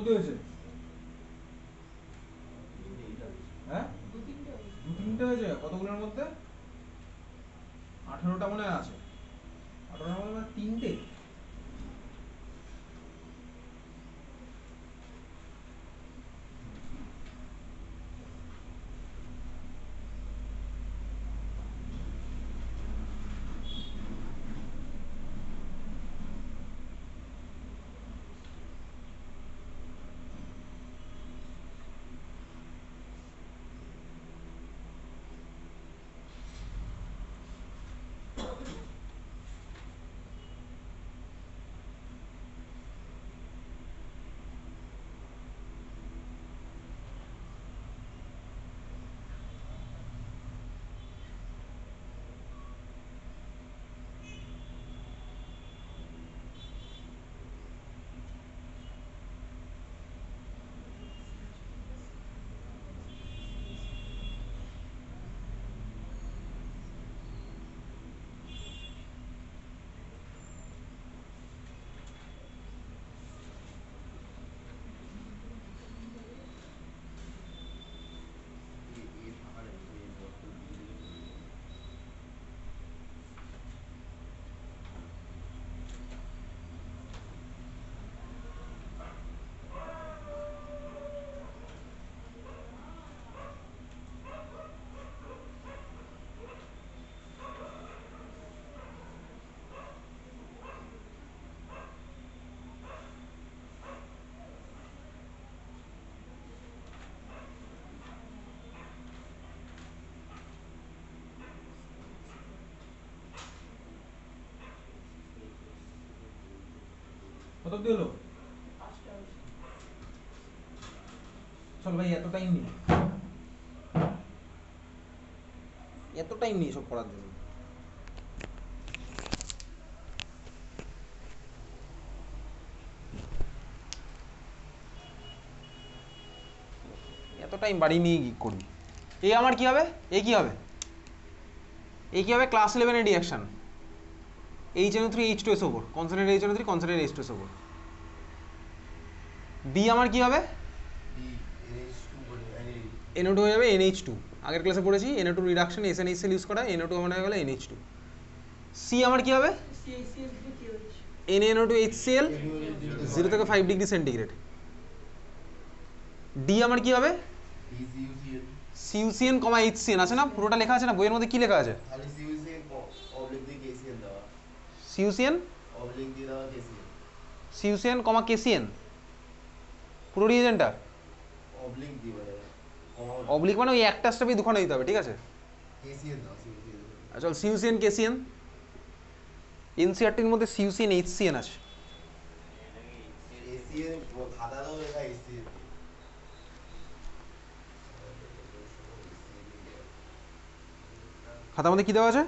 কি হয়েছে? হ্যাঁ, দু তিনটে হয়েছে। কতগুলোর মধ্যে? 18টা মনে আছে। 18টার মধ্যে তিনটে। কত অব্দি হলো? চল ভাই, এত টাইম নেই, এত টাইম নেই সব করার জন্য। এত টাইম বাড়ি নিয়ে কি করবি? এ আমার কি হবে? এ কি হবে? এ কি হবে? ক্লাস 11 এর reaction HNO3 H2SO4, concentrate HNO3 concentrate H2SO4। B আমার কি হবে? NO2 হয়ে যাবে NH2। আগের ক্লাসে পড়েছি NO2 রিডাকশন SNHCl ইউজ করা, NO2 মানে হয়ে গেল NH2। সি আমার কি হবে? NaNO2HCl 0 থেকে 5 ডিগ্রি সেন্টিগ্রেড। ডি আমার কি হবে? CuCN, HCN আছে না? পুরোটা লেখা আছে না বইয়ের মধ্যে? কি লেখা আছে? CuCN, KCN পুরো রিএজেন্টটা অবলিক মানে ওই একটা স্টেপে দুখানা দিতে হবে, ঠিক আছে? চল CuCN KCN। এনসিআরটির মধ্যে CuCN HCN আছে। খাতার মধ্যে কি দেওয়া আছে?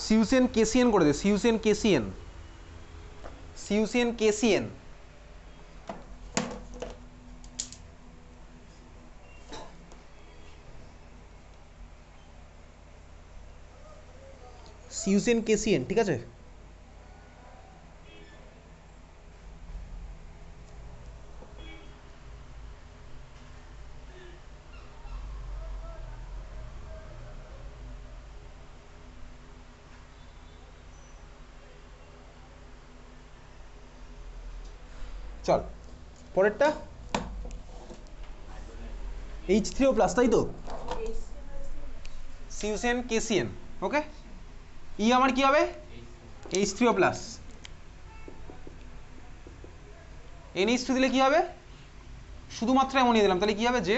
CuCN KCN করে দে। CuCN KCN, CuCN KCN। CuCN KCN, ঠিক আছে? চল পরেরটা H3O+, তাই তো? CuCN KCN, ওকে। ই আমার কি হবে? H3O+। NH2 দিলে কি হবে? শুধুমাত্র অ্যামোনিয়া দিলাম, তাহলে কি হবে? যে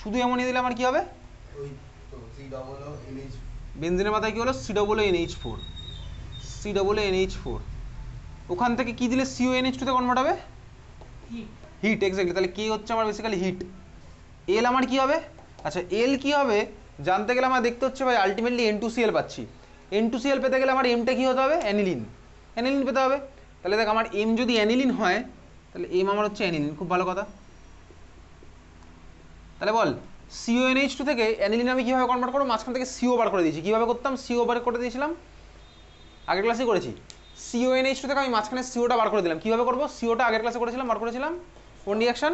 শুধু অ্যামোনিয়া দিলে আমার কি হবে? বেনজিনের মাথায় কি হলো? COONH4, COONH4। ওখান থেকে কি দিলে CONH2 তে কনভার্ট হবে? Heat, exactly. তাহলে কে হচ্ছে আমার বেসিক্যালি হিট। এল আমার কি হবে? আচ্ছা, এল কি হবে জানতে গেলে আমার দেখতে হচ্ছে ভাই আলটিমেটলি N2Cl পাচ্ছি। N2Cl পেতে গেলে আমার এমটা কি হতে হবে? অ্যানিলিন। অ্যানিলিন পেতে হবে। তাহলে দেখ, আমার এম যদি অ্যানিলিন হয় তাহলে এম আমার হচ্ছে অ্যানিলিন। খুব ভালো কথা। তাহলে বল CONH2 থেকে অ্যানিলিন আমি কীভাবে কনভার্ট করবো, মাঝখান থেকে CO বার করে দিয়েছি। কীভাবে করতাম, CO বার করে দিয়েছিলাম, আগের ক্লাসে করেছি। CONH2 থেকে আমি মাঝখানে COটা বার করে দিলাম। কীভাবে করবো, COটা আগের ক্লাসে করেছিলাম, বার করেছিলাম কোন রিয়াকশন,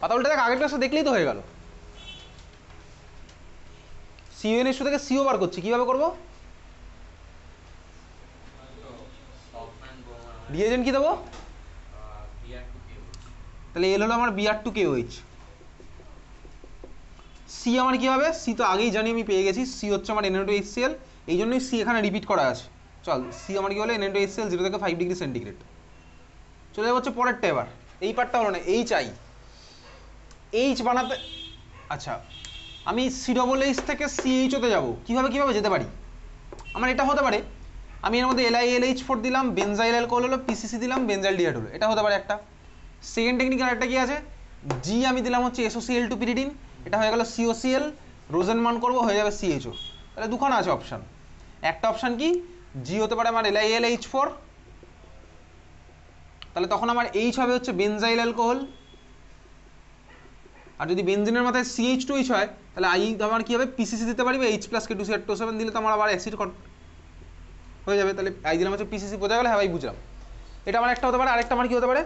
পাতা উল্টে দেখ, আগের ক্লাসে দেখলেই তো হয়ে গেল। CONH2 থেকে CO বার করছি, কীভাবে করবো, রিয়েজেন্ট কি দেবো, তাহলে এল হলো আমার Br2KOH। সি আমার কি হবে, সি তো আগেই জানি, আমি পেয়ে গেছি, সি হচ্ছে আমার Na2HCl, এই জন্যই সি এখানে রিপিট করা আছে। চল, সি আমার কি হলো Na2HCl 0 থেকে 5 ডিগ্রি সেন্টিগ্রেড। চলে যাবো হচ্ছে পরেরটা। এবার এই পার্টটা হলো না, এইচ বানাতে, আচ্ছা আমি COOH থেকে CH তে যাবো, কিভাবে যেতে পারি, আমার এটা হতে পারে আমি এর মধ্যে LiLH4 দিলাম, বেনজাইল অ্যালকোহল হলো, PCC দিলাম, বেনজাইল ডিহাইড হলো, এটা হতে পারে একটা। সেকেন্ড টেকনিক্যাল একটা কি আছে, জি আমি দিলাম হচ্ছে SOCl2 পিরিডিন, এটা হয়ে গেল COCl, রোজেনমান করবো, হয়ে যাবে CHO। তাহলে দুখানা আছে অপশান। একটা অপশান কি, জি হতে পারে আমার LiLH4, তাহলে তখন আমার এইচ হবে হচ্ছে বেনজাইল অ্যালকোহল, আর যদি বেনজিনের মাথায় CH2H হয় তাহলে আই আমার কি হবে, PCC দিতে পারি, বা H+K2CH2O7 দিলে তো আমার আবার অ্যাসিড হয়ে যাবে। তাহলে আই দিলাম হচ্ছে PCC, বোঝা গেলে, হ্যাঁ ভাই বুঝলাম। এটা আমার একটা হতে পারে। আরেকটা আমার কি হতে পারে,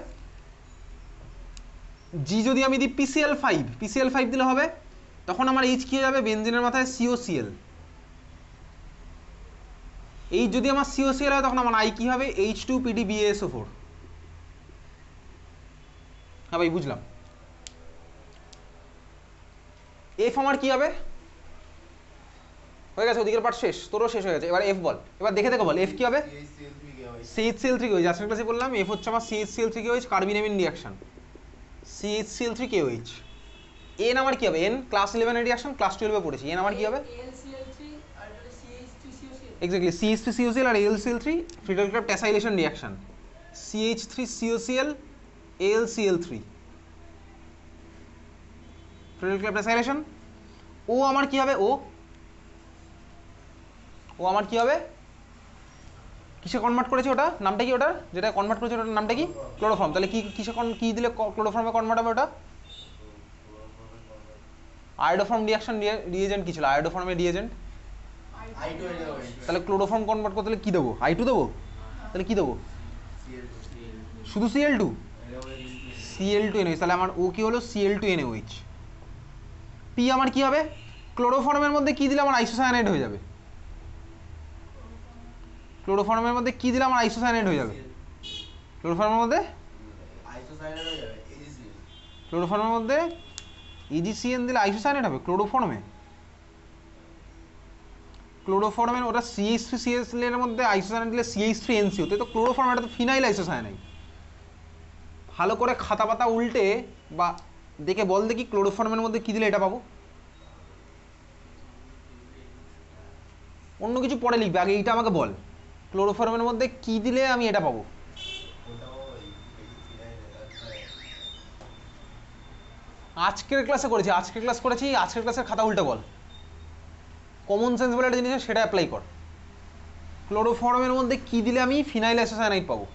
জি যদি আমি দিই PCl5 দিলে হবে, তখন আমার এইচ কি হয়ে যাবে, বেনজিনের মাথায় COCl। এইচ যদি আমার COCl হয় তখন আমার আই কি হবে, H2PDBaSO4। হ্যাঁ ভাই বুঝলাম। এফ আমার কি হবে, হয়ে গেছে, ওদিকের পার্ট শেষ, তোরও শেষ হয়ে গেছে। এবার এফ বল, এবার দেখে দেখো বল এফ কি হবে, CHCl3KOH। আজকের ক্লাসে বললাম এফ হচ্ছে আমার CHCl3KOH, কার্বিনামিন রিয়াকশন, CHCl3KOH। এন আমার কি হবে, এন ক্লাস 11 এর রিয়াকশন, ক্লাস 12 এ পড়েছি। এন আমার কি হবে, এক্স্যাক্টলি CH3COCl আর AlCl3 Friedel Crafts acylation reaction, CH3COCl AlCl3 Friedel Crafts acylation. ও আমার কি হবে, ও আমার কি হবে, কিসে কনভার্ট করেছে, ওটা নামটা কি, ওটা যেটা কনভার্ট করেছে ওটার নামটা কি, ক্লোরোফর্ম। তাহলে কি কিসে কি দিলে ক্লোরোফর্মে কনভার্ট হবে, ওটা আয়োডোফর্ম রিয়াকশন, রিয়েজেন্ট কি ছিল, আয়োডোফর্মের রিয়েজেন্ট, তাহলে ক্লোরোফর্ম কনভার্ট করতে হলে কি দেবো, I2 দেবো, তাহলে কি দেবো, শুধু Cl2NaOH, তাহলে আমার ও কি হলো Cl2NaOH। পি আমার কি হবে, ক্লোরোফর্মের মধ্যে কি দিলে আমার আইসোসায়ানাইড হয়ে যাবে, ক্লোরোফর্মের মধ্যে কি দিলে আমার আইসোসায়ানাইড হয়ে যাবে, ক্লোরোফর্মের মধ্যে EgCN দিলে আইসোসায়ানাইড হবে ক্লোরোফর্মের ওটা CH3CSL এর মধ্যে আইসোসায়ানাইড দিলে CH3NCO, তাই তো ক্লোরোফর্ম, এটা তো ফিনাইল আইসোসায়ানাইড। ভালো করে খাতা পাতা উল্টে বা দেখে বল দেখি ক্লোরোফর্মের মধ্যে কি দিলে এটা পাবো, অন্য কিছু পরে লিখবে, আগে এইটা আমাকে বল, ক্লোরোফর্মের মধ্যে কি দিলে আমি এটা পাবো। আজকের ক্লাসে করেছি, আজকের ক্লাসের খাতা উল্টে বল, কমন সেন্স বলে একটা জিনিস সেটা অ্যাপ্লাই কর। ক্লোরোফর্মের মধ্যে কি দিলে আমি ফিনাইল আইসোসায়ানাইড পাবো,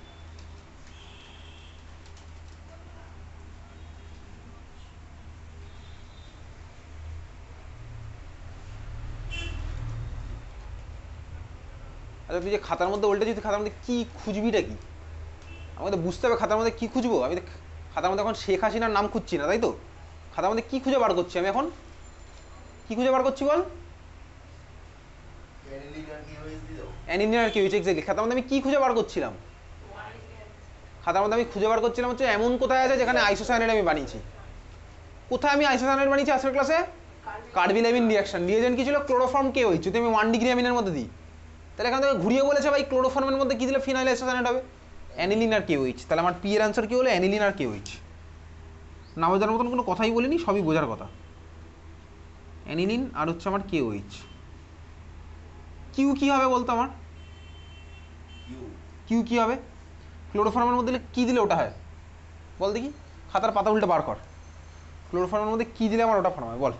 আচ্ছা তুই যে খাতার মধ্যে উল্টে, তুই খাতার মধ্যে কি খুঁজবিটা কি, আমাকে তো বুঝতে হবে খাতার মধ্যে কি খুঁজবো। আমি তো খাতার মধ্যে এখন শেখ হাসিনার নাম খুঁজছি না, তাই তো, খাতার মধ্যে কি খুঁজে বার করছি আমি এখন, কি খুঁজে বার করছি বল, অ্যানিলিন আর KOH, এক্স্যাক্টলি। খাতার মধ্যে আমি কি খুঁজে বার করছিলাম, খাতার মধ্যে আমি খুঁজে বার করছিলাম হচ্ছে এমন কোথায় আছে যেখানে আইসোসায়ানাইড আমি বানিয়েছি। কোথায় আমি আইসোসায়ানাইড বানিয়েছি আজকের ক্লাসে, কার্বিলামিন রিয়াকশন, রিয়েজেন্ট কি ছিল, ক্লোরোফর্ম KOH। যদি আমি 1 ডিগ্রি অ্যামিনের মধ্যে দিই, তাহলে এখান থেকে ঘুরিয়ে বলেছে ভাই ক্লোরোফর্মের মধ্যে কি দিলে ফিনাইল আইসোসায়ানাইড হবে, অ্যানিলিন আর KOH। তাহলে আমার পি এর অ্যান্সার কি হলো, অ্যানিলিন আর KOH। না বোঝার মতন কোনো কথাই বলিনি, সবই বোঝার কথা। অ্যানিলিন আর হচ্ছে আমার KOH। কিউ কি হবে বলতো আমার, কিউ কি হবে, ক্লোরোফর্মের মধ্যে কি দিলে ওটা হয় বল দেখি, খাতার পাতা উল্টে বার কর, ক্লোরোফর্মের মধ্যে কি দিলে আমার ওটা ফর্ম হয় বল।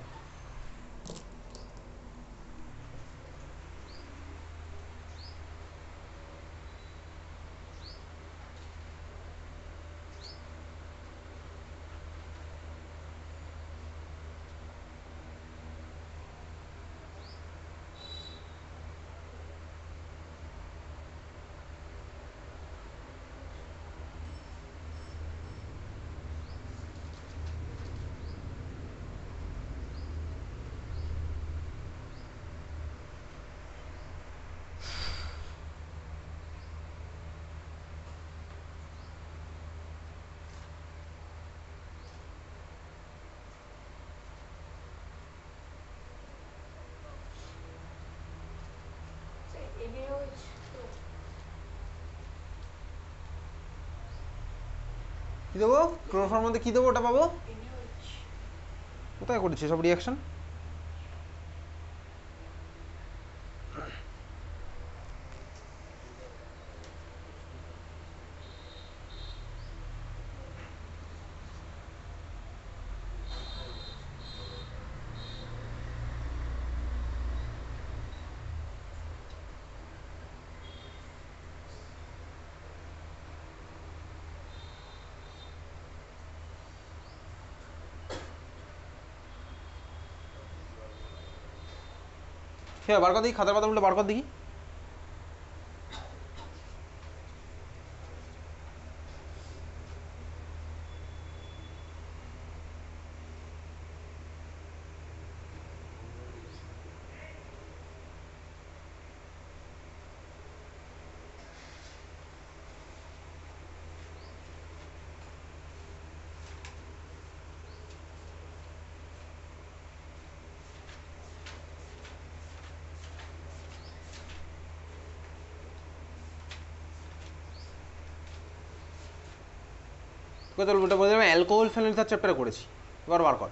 কি দেবো? ক্লোরোফর্মের মধ্যে কি দেবো ওটা পাবো? কোথায় করেছি সব রিয়াকশন? হ্যাঁ, বার কর দেখি, খাতার পাতা উল্টে বার কর দেখি। চল ওটা বলতে আমি অ্যালকোহল ফেনল ইথার চ্যাপ্টারে করেছি, এবার বার কর।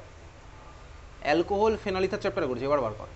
অ্যালকোহল ফেনল ইথার চ্যাপ্টারে করেছি, এবার বার কর।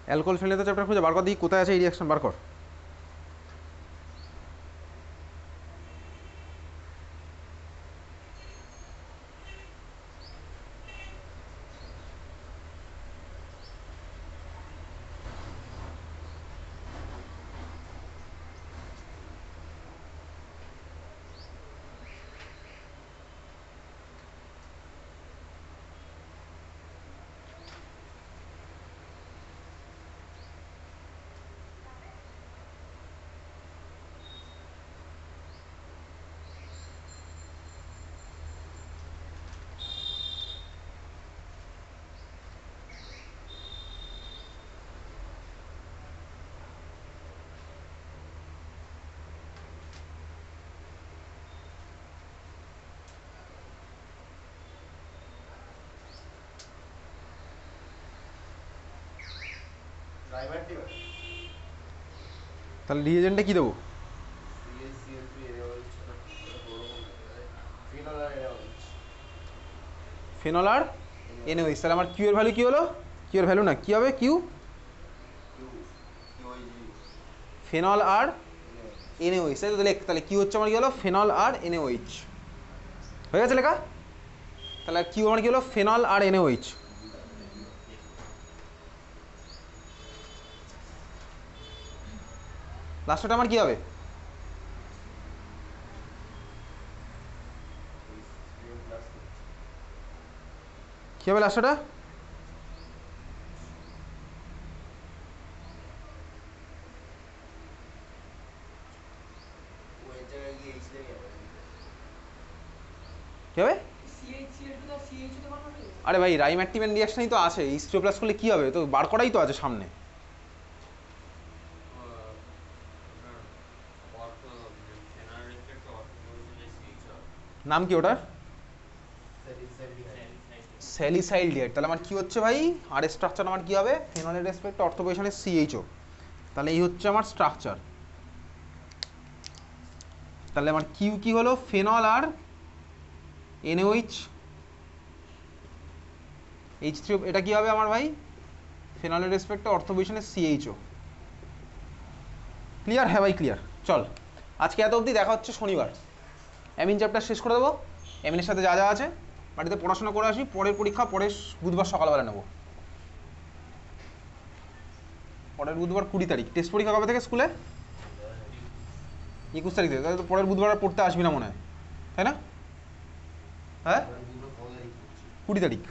অ্যালকোহল ফেনল ইথার চ্যাপ্টার খুঁজে বার কর দেখি কোথায় আছে এই রিয়াকশন, বার কর। তাহলে রিএজেন্টে কি দেবো? ফেনল আর এনওএইচ। তাহলে আমার কিউ এর ভ্যালু কি হলো? কিউ এর ভ্যালু না, কি হবে? কিউ ফেনল আর এনওএইচ, তাই তো লেখ। তাহলে কি হচ্ছে আমার কি হলো? ফেনল আর এনওএইচ হয়ে গেছে লেখা। তাহলে কিউ আমার কি হলো? ফেনল আর এনওএইচ। লাস্টটা আমার কি হবে? কি হবে লাস্টটা? কি হবে? আরে ভাই রাইম্যাক্টিভেন রিঅ্যাকশনই তো আছে, H2O প্লাস করলে কি হবে? তো বার করাই তো আছে সামনে। নাম কি ওটার? স্যালিসাইলডিহাইড। তাহলে আমার কি হচ্ছে ভাই? আর স্ট্রাকচার আমার কি হবে? ফেনলের রেসপেক্ট অর্থ পজিশনে CHO। তাহলে এই হচ্ছে আমার স্ট্রাকচার। তাহলে আমার কিউ কি হলো? ফেনল আর এনওএইচ H3O। এটা কি হবে আমার ভাই? ফেনলের রেসপেক্টে অর্থ পজিশনে CHO। ক্লিয়ার? হ্যাঁ ভাই ক্লিয়ার। চল আজকে এত অবধি, দেখা হচ্ছে শনিবার। অ্যামিন চ্যাপ্টার শেষ করে দেবো। অ্যামিনের সাথে যা যা আছে বাড়িতে পড়াশোনা করে আসি, পরের পরীক্ষা পরের বুধবার সকালবেলা নেবো। পরের বুধবার 20 তারিখ। টেস্ট পরীক্ষা কবে থেকে স্কুলে? 21 তারিখ থেকে। তাহলে তো পরের বুধবার আর পড়তে আসবি না মনে হয়, তাই না? হ্যাঁ, 20 তারিখ।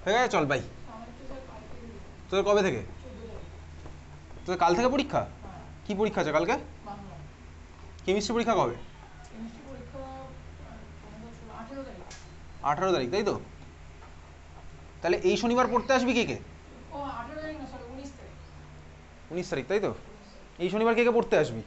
হয়ে গেছে, চল বাই। তোদের কবে থেকে? তোদের কাল থেকে পরীক্ষা? কি পরীক্ষা আছে কালকে? কেমিস্ট্রি পরীক্ষা কবে? 18 তারিখ, তাই তো? তাহলে এই শনিবার পড়তে আসবি কে কে? 19 তারিখ, তাই তো? এই শনিবার কে কে পড়তে আসবি?